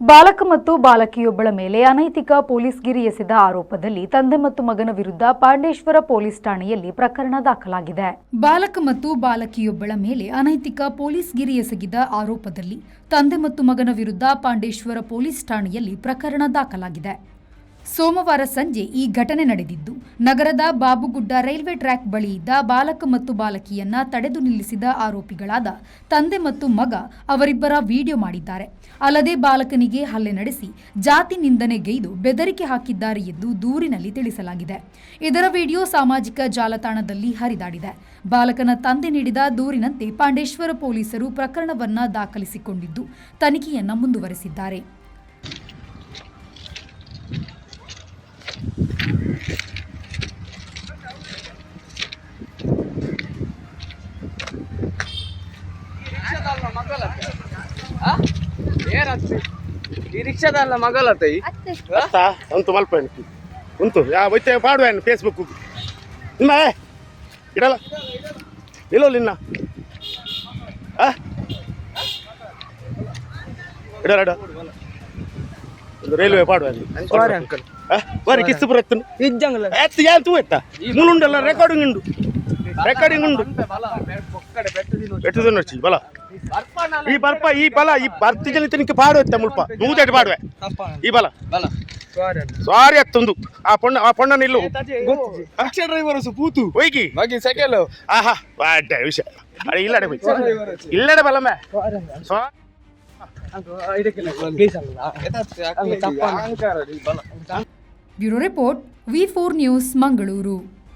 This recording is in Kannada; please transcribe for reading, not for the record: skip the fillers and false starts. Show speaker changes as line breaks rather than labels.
ಬಾಲಕ ಮತ್ತು ಬಾಲಕಿಯೊಬ್ಬಳ ಮೇಲೆ ಅನೈತಿಕ ಪೊಲೀಸ್ಗಿರಿ ಎಸೆದ ಆರೋಪದಲ್ಲಿ ತಂದೆ ಮತ್ತು ಮಗನ ವಿರುದ್ಧ ಪಾಂಡೇಶ್ವರ ಪೊಲೀಸ್ ಠಾಣೆಯಲ್ಲಿ ಪ್ರಕರಣ ದಾಖಲಾಗಿದೆ. ಬಾಲಕ ಮತ್ತು ಬಾಲಕಿಯೊಬ್ಬಳ ಮೇಲೆ ಅನೈತಿಕ ಪೊಲೀಸ್ಗಿರಿ ಎಸಗಿದ ಆರೋಪದಲ್ಲಿ ತಂದೆ ಮತ್ತು ಮಗನ ವಿರುದ್ಧ ಪಾಂಡೇಶ್ವರ ಪೊಲೀಸ್ ಠಾಣೆಯಲ್ಲಿ ಪ್ರಕರಣ ದಾಖಲಾಗಿದೆ. ಸೋಮವಾರ ಸಂಜೆ ಈ ಘಟನೆ ನಡೆದಿದ್ದು, ನಗರದ ಬಾಬುಗುಡ್ಡ ರೈಲ್ವೆ ಟ್ರ್ಯಾಕ್ ಬಳಿ ಇದ್ದ ಬಾಲಕ ಮತ್ತು ಬಾಲಕಿಯನ್ನ ತಡೆದು ನಿಲ್ಲಿಸಿದ ಆರೋಪಿಗಳಾದ ತಂದೆ ಮತ್ತು ಮಗ ಅವರಿಬ್ಬರ ವಿಡಿಯೋ ಮಾಡಿದ್ದಾರೆ. ಅಲ್ಲದೆ ಬಾಲಕನಿಗೆ ಹಲ್ಲೆ ನಡೆಸಿ ಜಾತಿ ನಿಂದನೆಗೈದು ಬೆದರಿಕೆ ಹಾಕಿದ್ದಾರೆ ಎಂದು ದೂರಿನಲ್ಲಿ ತಿಳಿಸಲಾಗಿದೆ. ಇದರ ವಿಡಿಯೋ ಸಾಮಾಜಿಕ ಜಾಲತಾಣದಲ್ಲಿ ಹರಿದಾಡಿದೆ. ಬಾಲಕನ ತಂದೆ ನೀಡಿದ ದೂರಿನಂತೆ ಪಾಂಡೇಶ್ವರ ಪೊಲೀಸರು ಪ್ರಕರಣವನ್ನ ದಾಖಲಿಸಿಕೊಂಡಿದ್ದು ತನಿಖೆಯನ್ನ ಮುಂದುವರೆಸಿದ್ದಾರೆ.
ಈ ರಿಕ್ಷಾದಲ್ಲ ಮಗಳತ್ತ
ಅಂತು ಮಲ್ಪ ಉಂಟು ಒಯ್ತೆ ಪಾಡುವ ಫೇಸ್ಬುಕ್ ನಿಮ್ಮ ಇಡಲ್ಲ ಇಲ್ಲೋ ನಿನ್ನ ಇಡ ಒಂದು ರೈಲ್ವೆ ಪಾಡುವ ಬಾರಿ ಕಿಸ್ತು ಬರತ್ತನು ಏನ್ ತೂ ಎತ್ತ ಮುಳುಂಡಲ್ಲ ರೆಕಾರ್ಡಿಂಗ್ ಉಂಡು ಬೆಟ್ಟದ ನಡ್ಸಿ ಬಲ ಈ ಬರ್ಪ ಈ ಬಲ ಈ ಬರ್ತಿ ಜನ ತನಿಖೆ ಪಾಡು ಎತ್ತ ಮುಲ್ಪ ನೂದೆಡ್ ಪಾಡುವೆ ಈ ಬಲ ಸಾರಿ ಅತ್ತೊಂದು ಆ ಪೊಣ್ಣ ನಿಲ್ಲು
ಡ್ರೈವರ್ ಪೂತು
ಹೋಗಿ
ಮಗಿ ಸೆಕೆಲು
ಆಹಾ ಬಾಡ ವಿಷಯ ಅರೆ ಇಲ್ಲಡೆ ಹೋಯ್ ಇಲ್ಲಡೆ ಬಲಮೆ
bureau report V4 news Mangaluru.